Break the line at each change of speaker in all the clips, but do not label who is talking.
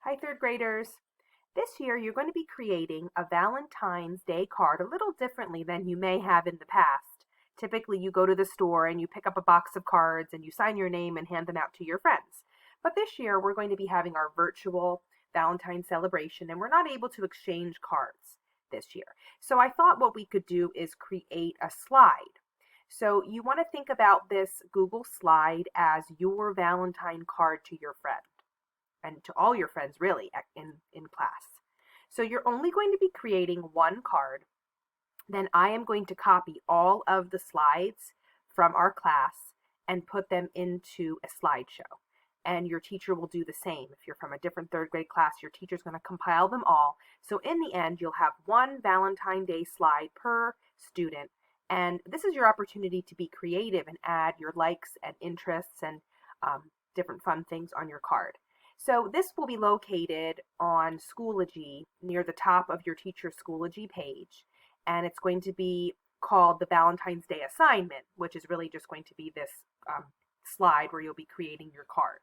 Hi, third graders. This year you're going to be creating a Valentine's Day card a little differently than you may have in the past. Typically, you go to the store and you pick up a box of cards and you sign your name and hand them out to your friends. But this year we're going to be having our virtual Valentine celebration and we're not able to exchange cards this year. So I thought what we could do is create a slide. So you want to think about this Google slide as your Valentine card to your friend and to all your friends really in class. So you're only going to be creating one card. Then I am going to copy all of the slides from our class and put them into a slideshow. And your teacher will do the same. If you're from a different third grade class, your teacher's going to compile them all. So in the end, you'll have one Valentine's Day slide per student. And this is your opportunity to be creative and add your likes and interests and different fun things on your card. So this will be located on Schoology near the top of your teacher's Schoology page. And it's going to be called the Valentine's Day assignment, which is really just going to be this slide where you'll be creating your card.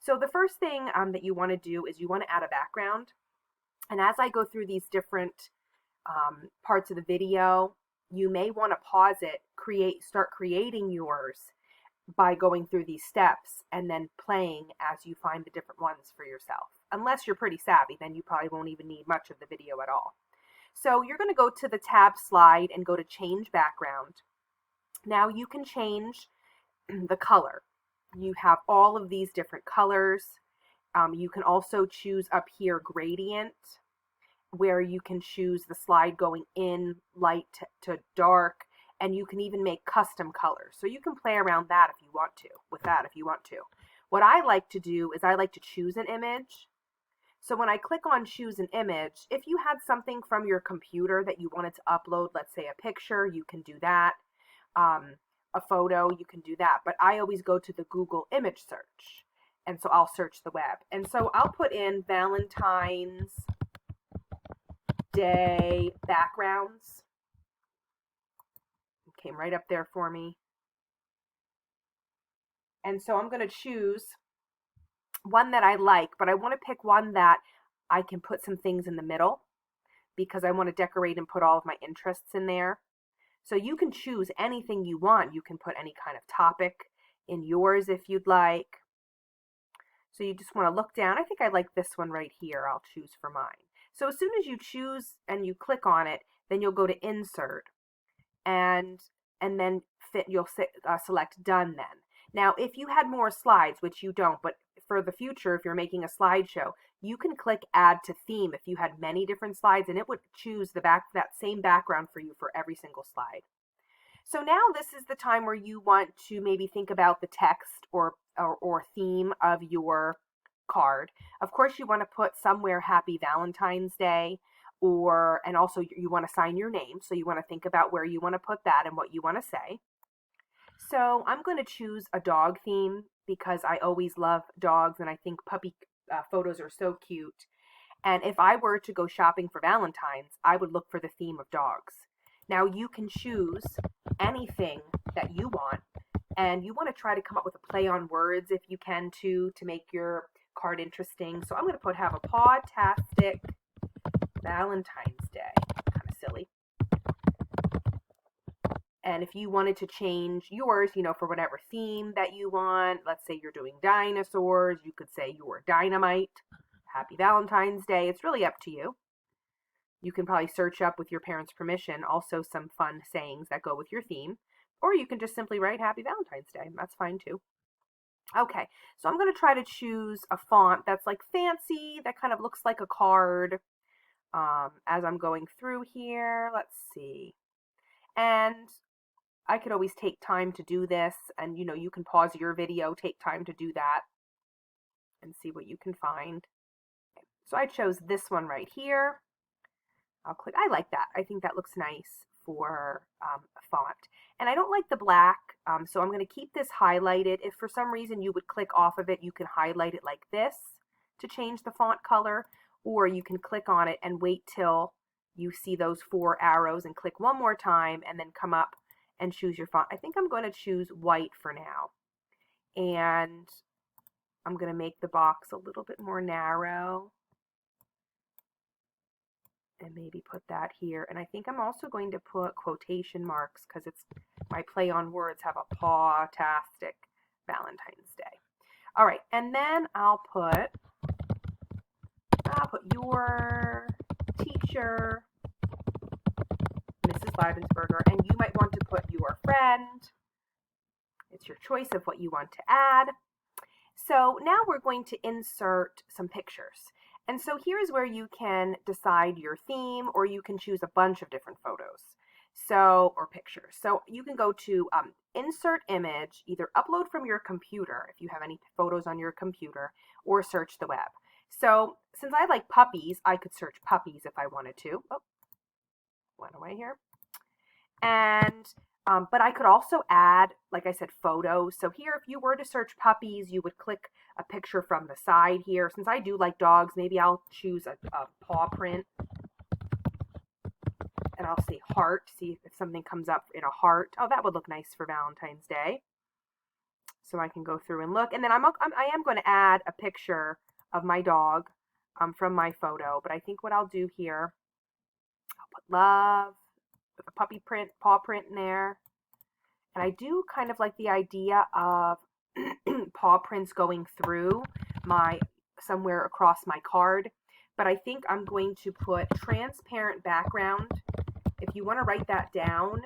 So the first thing that you want to do is you want to add a background. And as I go through these different parts of the video, you may want to pause it, start creating yours by going through these steps and then playing as you find the different ones for yourself. Unless you're pretty savvy, then you probably won't even need much of the video at all. So you're going to go to the tab slide and go to change background. Now you can change the color. You have all of these different colors. You can also choose up here gradient, where you can choose the slide going in light to dark. And you can even make custom colors. So you can play around that if you want to, What I like to do is I like to choose an image. So when I click on choose an image, if you had something from your computer that you wanted to upload, let's say a picture, you can do that. A photo, you can do that. But I always go to the Google image search. And so I'll search the web. And so I'll put in Valentine's Day backgrounds. Came right up there for me. And so I'm going to choose one that I like, but I want to pick one that I can put some things in the middle because I want to decorate and put all of my interests in there. So you can choose anything you want. You can put any kind of topic in yours if you'd like. So you just want to look down. I think I like this one right here. I'll choose for mine. So as soon as you choose and you click on it, then you'll go to insert. And then you'll select done then. Now, if you had more slides, which you don't, but for the future, if you're making a slideshow, you can click add to theme if you had many different slides, and it would choose that same background for you for every single slide. So now this is the time where you want to maybe think about the text or theme of your card. Of course, you want to put somewhere Happy Valentine's Day. And also you want to sign your name, so you want to think about where you want to put that and what you want to say. So I'm going to choose a dog theme because I always love dogs and I think puppy photos are so cute. And if I were to go shopping for Valentine's, I would look for the theme of dogs. Now you can choose anything that you want, and you want to try to come up with a play on words if you can to make your card interesting. So I'm going to have a pawtastic Valentine's Day. Kind of silly. And if you wanted to change yours, for whatever theme that you want, let's say you're doing dinosaurs, you could say you're dynamite. Happy Valentine's Day. It's really up to you. You can probably search up with your parents' permission also some fun sayings that go with your theme. Or you can just simply write Happy Valentine's Day. That's fine too. Okay, so I'm going to try to choose a font that's like fancy, that kind of looks like a card. As I'm going through here, let's see. And I could always take time to do this, and you can pause your video, take time to do that, and see what you can find. So I chose this one right here. I'll click. I like that. I think that looks nice for a font. And I don't like the black, so I'm going to keep this highlighted. If for some reason you would click off of it, you can highlight it like this to change the font color. Or you can click on it and wait till you see those 4 arrows and click one more time and then come up and choose your font. I think I'm going to choose white for now. And I'm going to make the box a little bit more narrow and maybe put that here. And I think I'm also going to put quotation marks because it's my play on words have a paw-tastic Valentine's Day. All right, and then I'll put your teacher, Mrs. Leibensberger, and you might want to put your friend. It's your choice of what you want to add. So now we're going to insert some pictures. And so here's where you can decide your theme, or you can choose a bunch of different photos. So, or pictures. So you can go to insert image, either upload from your computer if you have any photos on your computer, or search the web. So since I like puppies, I could search puppies if I wanted to. Oh, went away here. And but I could also add, like I said, photos. So here, if you were to search puppies, you would click a picture from the side here. Since I do like dogs, maybe I'll choose a paw print. And I'll say heart, see if something comes up in a heart. Oh, that would look nice for Valentine's Day. So I can go through and look. And then I am going to add a picture of my dog from my photo. But I think what I'll do here, I'll put love with a puppy print, paw print in there. And I do kind of like the idea of paw prints going through somewhere across my card. But I think I'm going to put transparent background. If you want to write that down,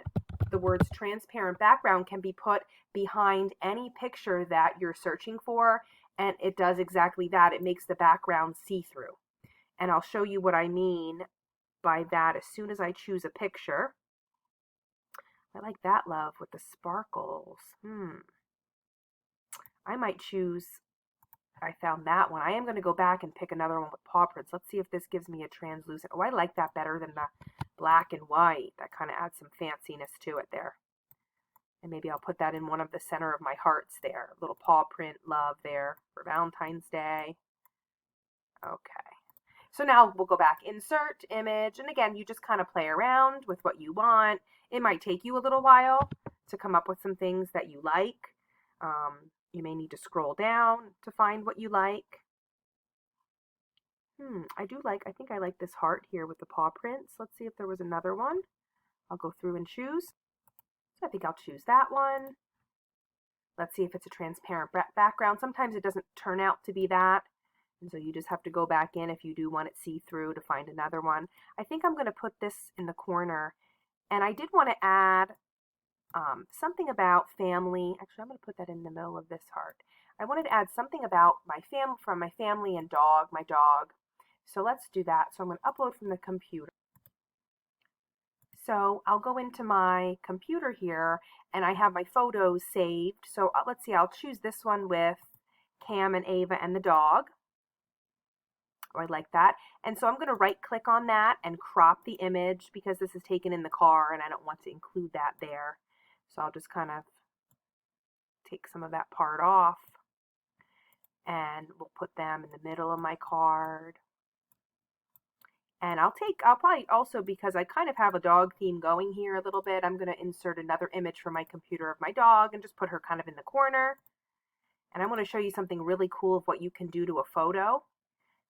the words transparent background can be put behind any picture that you're searching for, and it does exactly that. It makes the background see-through. And I'll show you what I mean by that as soon as I choose a picture. I like that, love, with the sparkles. I might choose, I found that one. I am going to go back and pick another one with paw prints. Let's see if this gives me a translucent. Oh, I like that better than the black and white. That kind of adds some fanciness to it there. And maybe I'll put that in one of the center of my hearts there. A little paw print love there for Valentine's Day. Okay. So now we'll go back, insert image. And again, you just kind of play around with what you want. It might take you a little while to come up with some things that you like. You may need to scroll down to find what you like. I think I like this heart here with the paw prints. Let's see if there was another one. I'll go through and choose. So I think I'll choose that one. Let's see if it's a transparent background. Sometimes it doesn't turn out to be that. And so you just have to go back in if you do want it see-through to find another one. I think I'm going to put this in the corner. And I did want to add something about family. Actually, I'm going to put that in the middle of this heart. I wanted to add something about from my family and dog, my dog. So let's do that. So I'm going to upload from the computer. So I'll go into my computer here, and I have my photos saved. So let's see, I'll choose this one with Cam and Ava and the dog. Oh, I like that. And so I'm going to right click on that and crop the image because this is taken in the car and I don't want to include that there. So I'll just kind of take some of that part off, and we'll put them in the middle of my card. And I'll probably also, because I kind of have a dog theme going here a little bit, I'm going to insert another image from my computer of my dog and just put her kind of in the corner. And I want to show you something really cool of what you can do to a photo.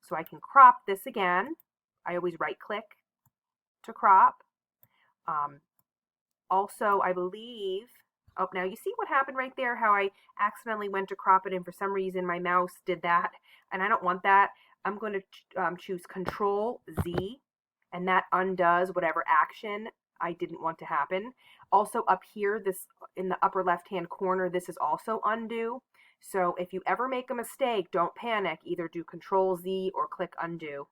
So I can crop this again. I always right click to crop. Also, I believe, oh, now you see what happened right there, how I accidentally went to crop it, and for some reason my mouse did that, and I don't want that. I'm going to choose Control Z, and that undoes whatever action I didn't want to happen. Also up here, this in the upper left-hand corner, this is also undo. So if you ever make a mistake, don't panic. Either do Control Z or click undo.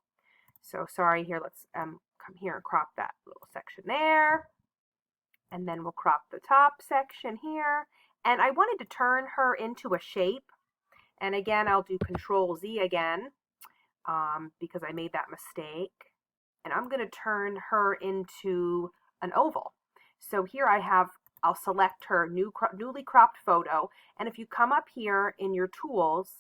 So sorry here, let's come here and crop that little section there. And then we'll crop the top section here. And I wanted to turn her into a shape. And again, I'll do Control Z again because I made that mistake. And I'm going to turn her into an oval. So here I'll select her newly cropped photo. And if you come up here in your tools,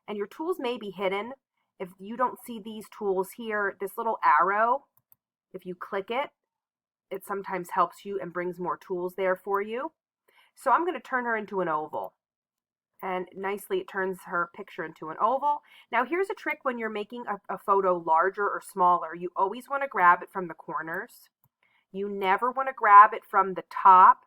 and your tools may be hidden, if you don't see these tools here, this little arrow, if you click it, it sometimes helps you and brings more tools there for you. So I'm going to turn her into an oval. and nicely it turns her picture into an oval. Now here's a trick when you're making a photo larger or smaller. You always want to grab it from the corners. You never want to grab it from the top,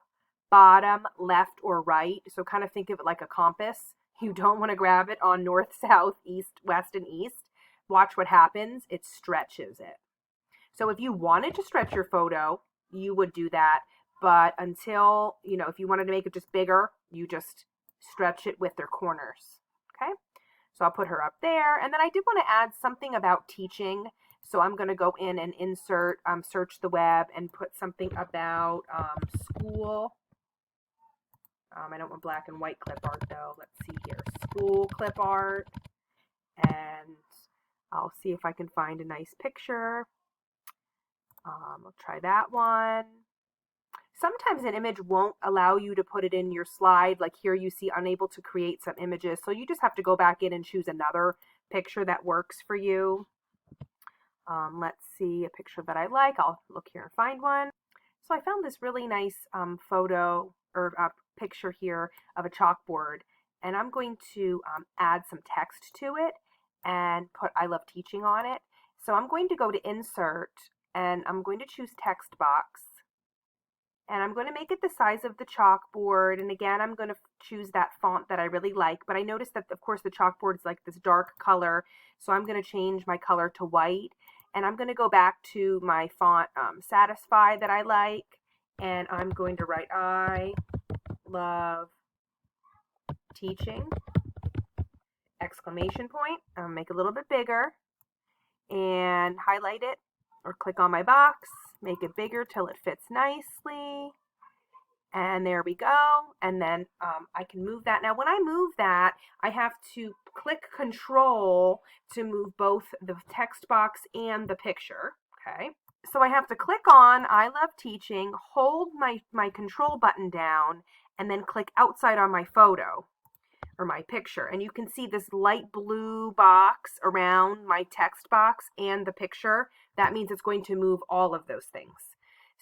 bottom, left, or right. So kind of think of it like a compass. You don't want to grab it on north, south, east, west, and east. Watch what happens. It stretches it. So if you wanted to stretch your photo, you would do that. But until, if you wanted to make it just bigger, you just stretch it with their corners. Okay? So I'll put her up there. And then I did want to add something about teaching. So I'm going to go in and insert, search the web and put something about school. I don't want black and white clip art though. Let's see here. School clip art. And I'll see if I can find a nice picture. I'll try that one. Sometimes an image won't allow you to put it in your slide. Like here you see unable to create some images. So you just have to go back in and choose another picture that works for you. Let's see a picture that I like. I'll look here and find one. So I found this really nice photo or picture here of a chalkboard. And I'm going to add some text to it and put I love teaching on it. So I'm going to go to insert and I'm going to choose text box. And I'm going to make it the size of the chalkboard. And again, I'm going to choose that font that I really like. But I noticed that, of course, the chalkboard is like this dark color. So I'm going to change my color to white. And I'm going to go back to my font Satisfy that I like. And I'm going to write I love teaching, exclamation point. I'll make it a little bit bigger. And highlight it or click on my box. Make it bigger till it fits nicely. And there we go. And then I can move that. Now when I move that, I have to click Control to move both the text box and the picture. Okay. So I have to click on I love teaching, hold my Control button down, and then click outside on my photo or my picture. And you can see this light blue box around my text box and the picture. That means it's going to move all of those things.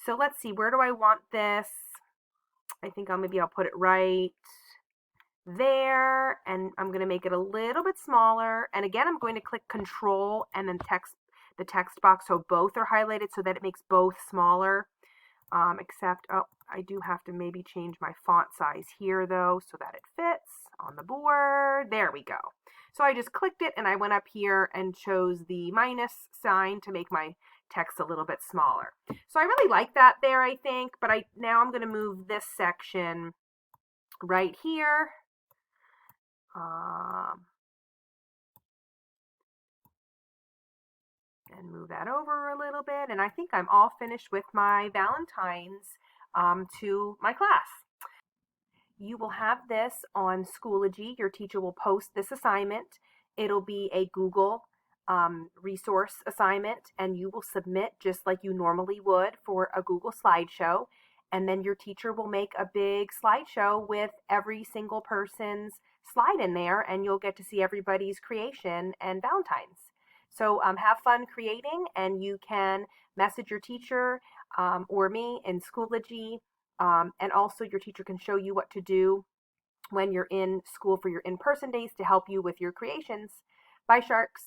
So let's see, where do I want this? I think maybe I'll put it right there, and I'm going to make it a little bit smaller. And again, I'm going to click Control and then the text box so both are highlighted so that it makes both smaller. Except, I do have to maybe change my font size here though so that it fits on the board. There we go. So I just clicked it and I went up here and chose the minus sign to make my text a little bit smaller. So I really like that there, I think, but now I'm going to move this section right here. And move that over a little bit. And I think I'm all finished with my Valentines to my class. You will have this on Schoology. Your teacher will post this assignment. It'll be a Google resource assignment, and you will submit just like you normally would for a Google slideshow. And then your teacher will make a big slideshow with every single person's slide in there, and you'll get to see everybody's creation and Valentines. So have fun creating, and you can message your teacher or me in Schoology, and also your teacher can show you what to do when you're in school for your in-person days to help you with your creations. Bye, sharks.